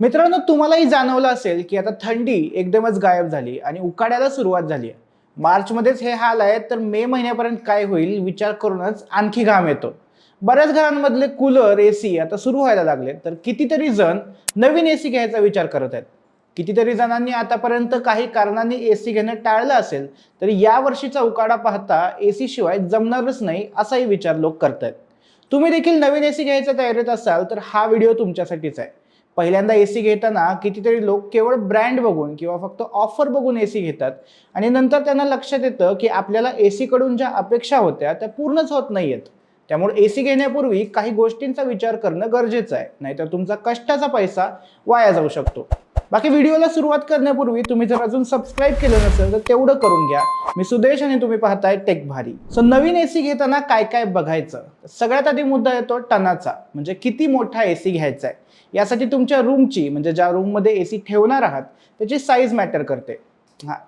मित्रांनो, तुम्हालाही जाणवलं असेल की आता थंडी एकदमच गायब झाली आणि उकाड्याला सुरुवात झाली आहे. मार्चमध्येच हे हाल आहेत, तर मे महिन्यापर्यंत काय होईल विचार करूनच आणखी घाम येतो. बऱ्याच घरांमधले कूलर, एसी आता सुरू व्हायला लागले, तर कितीतरी जण नवीन एसी घ्यायचा विचार करत आहेत. कितीतरी जणांनी आतापर्यंत काही कारणांनी एसी घेणं टाळलं असेल, तरी या वर्षीचा उकाडा पाहता एसी शिवाय जमणारच नाही असाही विचार लोक करतायत. तुम्ही देखील नवीन एसी घ्यायच्या तयारीत असाल तर हा व्हिडिओ तुमच्यासाठीच आहे. पहिल्यांदा एसी घेताना कितीतरी लोक केवळ ब्रँड बघून किंवा फक्त ऑफर बघून एसी घेतात आणि नंतर त्यांना लक्षात येतं की आपल्याला एसी कडून ज्या अपेक्षा होत्या त्या पूर्णच होत नाहीयेत. त्यामुळे एसी घेण्यापूर्वी काही गोष्टींचा विचार करणं गरजेचं आहे, नाहीतर तुमचा कष्टाचा पैसा वाया जाऊ शकतो. बाकी व्हिडिओला सुरुवात करण्यापूर्वी तुम्ही जर अजून सबस्क्राईब केलं नसेल तर तेवढं करून घ्या. मी सुदेश आणि तुम्ही पाहताय टेक भारी. सो नवीन एसी घेताना काय काय बघायचं? सगळ्यात आधी मुद्दा येतो टनाचा, म्हणजे किती मोठा एसी घ्यायचा आहे. यासाठी तुमच्या रूमची, म्हणजे ज्या रूममध्ये एसी ठेवणार आहात त्याची साईज मॅटर करते.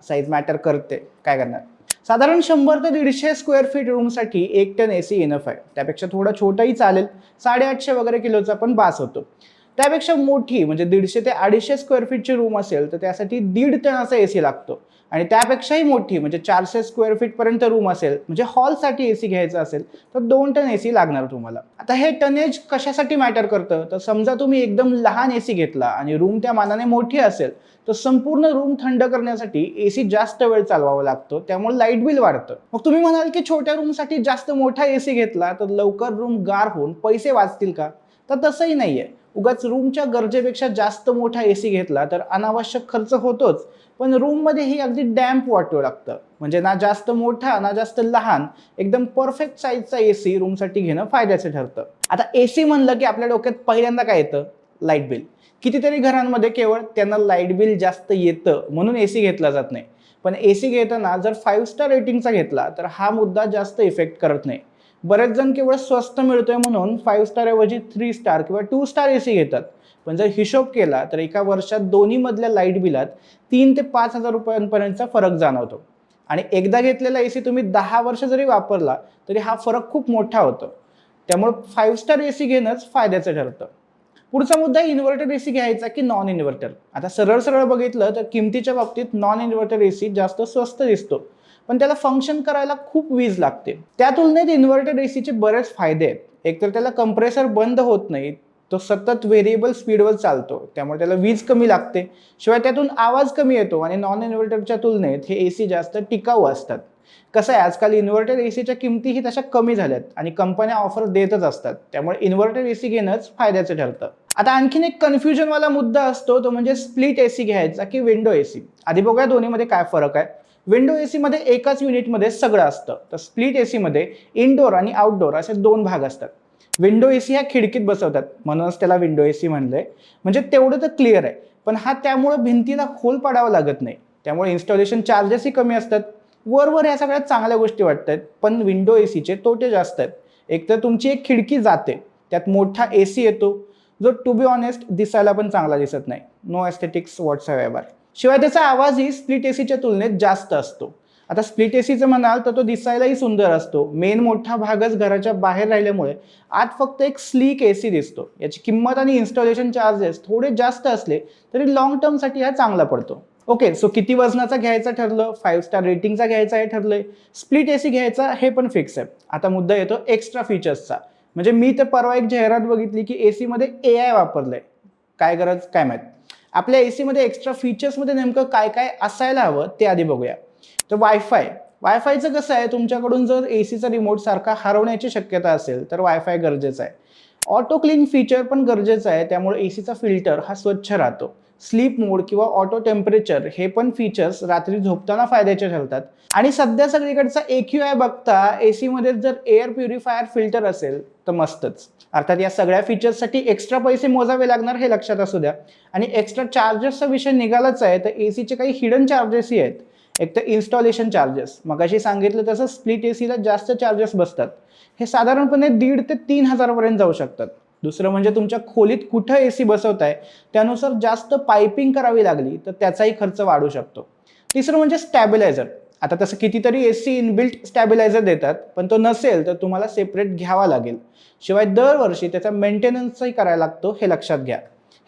साईज मॅटर करते, काय करणार. साधारण 100 ते 150 स्क्वेअर फीट रूमसाठी 1 टन एसी इनफ आहे. त्यापेक्षा थोडा छोटाही चालेल, 850 वगैरे किलोचा पण बास होतो. त्यापेक्षा मोठी म्हणजे 150 ते 250 स्क्वेअर फीटची रूम असेल तर त्यासाठी 1.5 टनाचा एसी लागतो. आणि त्यापेक्षाही मोठी म्हणजे 400 स्क्वेअर फीट पर्यंत रूम असेल, म्हणजे हॉलसाठी एसी घ्यायचा असेल तर 2 टन एसी लागणार तुम्हाला. आता हे टनेज कशासाठी मॅटर करतं, तर समजा तुम्ही एकदम लहान एसी घेतला आणि रूम त्या मानाने मोठी असेल तर संपूर्ण रूम थंड करण्यासाठी एसी जास्त वेळ चालवावा लागतो, त्यामुळे लाईट बिल वाढतं. मग तुम्ही म्हणाल की छोट्या रूमसाठी जास्त मोठा एसी घेतला तर लवकर रूम गार होऊन पैसे वाचतील का? तर तसंही नाहीये. उगाच रूमच्या गरजेपेक्षा जास्त मोठा एसी घेतला तर अनावश्यक खर्च होतोच, पण रूममध्ये ही अगदी डॅम्प वाटू लागतं. म्हणजे ना जास्त मोठा ना जास्त लहान, एकदम परफेक्ट साईजचा एसी रूमसाठी घेणं फायद्याचं ठरतं. आता एसी म्हणलं की आपल्या डोक्यात पहिल्यांदा काय येतं? Light bill. कितीतरी घरांमध्ये केवळ त्यांना लाईट बिल जास्त येतं म्हणून एसी घेतला जात नाही. पण एसी घेताना जर 5 स्टार रेटिंगचा घेतला तर हा मुद्दा जास्त इफेक्ट करत नाही. बरेच जण केवळ स्वस्त मिळतोय म्हणून 5 स्टार ऐवजी 3 स्टार किंवा 2 स्टार एसी घेतात. पण जर हिशोब केला तर एका वर्षात दोन्ही मधल्या लाईट बिलात 3 ते 5,000 रुपयांपर्यंतचा फरक जाणवतो. आणि एकदा घेतलेला एसी तुम्ही 10 वर्ष जरी वापरला तरी हा फरक खूप मोठा होतो. त्यामुळे 5 स्टार एसी घेणंच फायद्याचं ठरतं. पुढचा मुद्दा इन्व्हर्टर एसी घ्यायचा की नॉन इन्व्हर्टर. आता सरळ सरळ बघितलं तर किमतीच्या बाबतीत नॉन इन्व्हर्टर एसी जास्त स्वस्त दिसतो, पण त्याला फंक्शन करायला खूप वीज लागते. त्या तुलनेत इन्व्हर्टर एसीचे बरेच फायदे आहेत. एकतर त्याला कंप्रेसर बंद होत नाही, तो सतत व्हेरिएबल स्पीडवर चालतो, त्यामुळे त्याला वीज कमी लागते. शिवाय त्यातून आवाज कमी येतो आणि नॉन इन्व्हर्टरच्या तुलनेत हे एसी जास्त टिकाऊ असतात. कसं आहे, आजकाल इन्व्हर्टर एसीच्या किमतीही तशा कमी झाल्यात आणि कंपन्या ऑफर देतच असतात, त्यामुळे इन्व्हर्टर एसी घेणंच फायद्याचं ठरतं. आता आणखीन एक कन्फ्युजनवाला मुद्दा असतो, तो म्हणजे स्प्लिट एसी घ्यायचा की विंडो एसी. आधी बघूया दोन्हीमध्ये काय फरक आहे. विंडो एसी मध्ये एकाच युनिटमध्ये सगळं असतं, तर स्प्लिट एसी मध्ये इनडोअर आणि आउटडोअर असे 2 भाग असतात. विंडो एसी ह्या खिडकीत बसवतात, म्हणूनच त्याला विंडो एसी म्हणलंय. म्हणजे तेवढं तर क्लिअर आहे, पण हा त्यामुळे भिंतीला खोल पाडावं लागत नाही, त्यामुळे इन्स्टॉलेशन चार्जेसही कमी असतात. वरवर ह्या सगळ्यात चांगल्या गोष्टी वाटतात, पण विंडो एसीचे तोटे जास्त आहेत. एक तर तुमची एक खिडकी जाते, त्यात मोठा एसी येतो जो टू बी ऑनेस्ट दिसायला पण चांगला दिसत नाही. No aesthetics whatsoever. शिवाय त्याचा आवाजही स्प्लिट एसीच्या तुलनेत जास्त असतो. आता स्प्लिट एसीचं म्हणाल तर तो दिसायलाही सुंदर असतो. मेन मोठा भागच घराच्या बाहेर राहिल्यामुळे आत फक्त एक स्लीक एसी दिसतो. याची किंमत आणि इन्स्टॉलेशन चार्जेस थोडे जास्त असले तरी लॉंग टर्मसाठी हा चांगला पडतो. ओके, सो किती वजनाचा घ्यायचा ठरलं, 5 स्टार रेटिंगचा घ्यायचा हे ठरलंय, स्प्लिट एसी घ्यायचा हे पण फिक्स आहे. आता मुद्दा येतो एक्स्ट्रा फीचर्सचा. म्हणजे मी तर परवा एक जाहिरात बघितली की एसी मध्ये AI वापरलंय. काय गरज, काय माहित. आपल्या एसी मध्ये एक्स्ट्रा फीचर्स मध्ये नेमकं काय काय असायला हवं ते आधी बघूया. तर वायफायचं कसं आहे, तुमच्याकडून जर एसीचा रिमोट सारखा हरवण्याची शक्यता असेल तर वायफाय गरजेचं आहे. ऑटो क्लीन फीचर पण गरजेचं आहे, त्यामुळे एसीचा फिल्टर हा स्वच्छ राहतो. स्लीप मोड किंवा ऑटो टेम्परेचर हे पण फीचर्स रात्री झोपताना फायद्याचे ठरतात. आणि सध्या सगळीकडचा AQI बघता एसी मध्ये जर एअर प्युरिफायर फिल्टर असेल तर मस्तच. अर्थात या सगळ्या फीचर्ससाठी एक्स्ट्रा पैसे मोजावे लागणार हे लक्षात असू द्या. आणि एक्स्ट्रा चार्जेसचा विषय निघालाच आहे तर एसीचे काही हिडन चार्जेसही आहेत. एक तर इन्स्टॉलेशन चार्जेस, मगाशी सांगितलं तसं स्प्लिट एसीला जास्त चार्जेस बसतात. हे साधारणपणे 1,500 ते 3,000 पर्यंत जाऊ शकतात. दुसरं म्हणजे तुमच्या खोलीत कुठं एसी बसवताय त्यानुसार जास्त पाइपिंग करावी लागली तर त्याचाही खर्च वाढू शकतो. तिसरं म्हणजे स्टॅबिलायझर. आता तसं कितीतरी एसी इनबिल्ट स्टॅबिलायझर देतात, पण तो नसेल तर तुम्हाला सेपरेट घ्यावा लागेल. शिवाय दरवर्षी त्याचा मेंटेनन्सही करायला लागतो, हे लक्षात घ्या.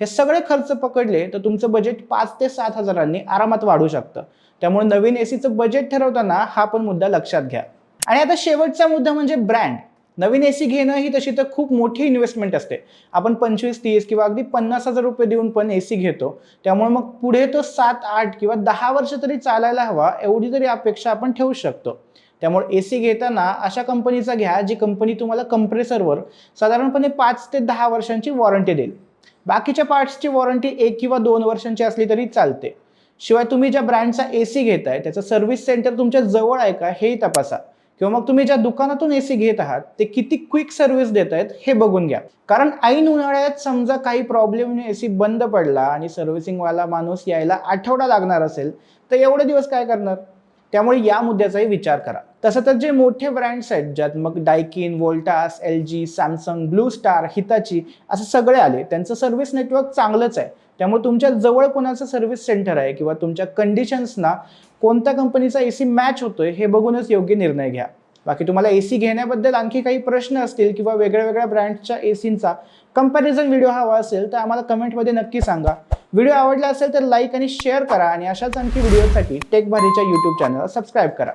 हे सगळे खर्च पकडले तर तुमचं बजेट 5 ते 7 हजारांनी आरामात वाढू शकतं. त्यामुळे नवीन एसीचं बजेट ठरवताना हा पण मुद्दा लक्षात घ्या. आणि आता शेवटचा मुद्दा म्हणजे ब्रँड. नवीन एसी घेणं ही तशी तर खूप मोठी इन्व्हेस्टमेंट असते. आपण 25, 30 किंवा अगदी 50,000 रुपये देऊन पण एसी घेतो. त्यामुळे मग पुढे तो 7, 8 किंवा 10 वर्ष तरी चालायला हवा एवढी तरी अपेक्षा आपण ठेवू शकतो. त्यामुळे एसी घेताना अशा कंपनीचा घ्या जी कंपनी तुम्हाला कंप्रेसरवर साधारणपणे 5 ते 10 वर्षांची वॉरंटी देईल. बाकीच्या पार्ट्सची वॉरंटी 1 किंवा 2 वर्षांची असली तरी चालते. शिवाय तुम्ही ज्या ब्रँडचा एसी घेताय त्याचं सर्व्हिस सेंटर तुमच्या जवळ आहे का हेही तपासा. किंवा मग तुम्ही ज्या दुकानातून एसी घेत आहात ते किती क्विक सर्व्हिस देत आहेत हे बघून घ्या. कारण ऐन उन्हाळ्यात समजा काही प्रॉब्लेम एसी बंद पडला आणि सर्व्हिसिंगवाला माणूस यायला आठवडा लागणार असेल तर एवढे दिवस काय करणार. त्यामुळे या मुद्द्याचाही विचार करा. तसं तर जे मोठे ब्रँड्स आहेत ज्यात मग Daikin, Voltas, LG, Samsung, Blue Star, Hitachi असे सगळे आले, त्यांचं सर्व्हिस नेटवर्क चांगलंच आहे. त्यामुळे तुमच्या जवळ कोणाचं सर्व्हिस सेंटर आहे किंवा तुमच्या कंडिशन्सना कोणत्या कंपनीचा एसी मॅच होतोय हे बघूनच योग्य निर्णय घ्या. बाकी तुम्हाला एसी घेण्याबद्दल आणखी काही प्रश्न असतील किंवा वेगळ्या वेगळ्या ब्रँडच्या एसींचा कंपॅरिझन व्हिडिओ हवा असेल तर आम्हाला कमेंटमध्ये नक्की सांगा. व्हिडिओ आवडला असेल तर लाईक आणि शेअर करा आणि अशाच आणखी व्हिडिओसाठी टेक भारीच्या YouTube चॅनलला सबस्क्राईब करा.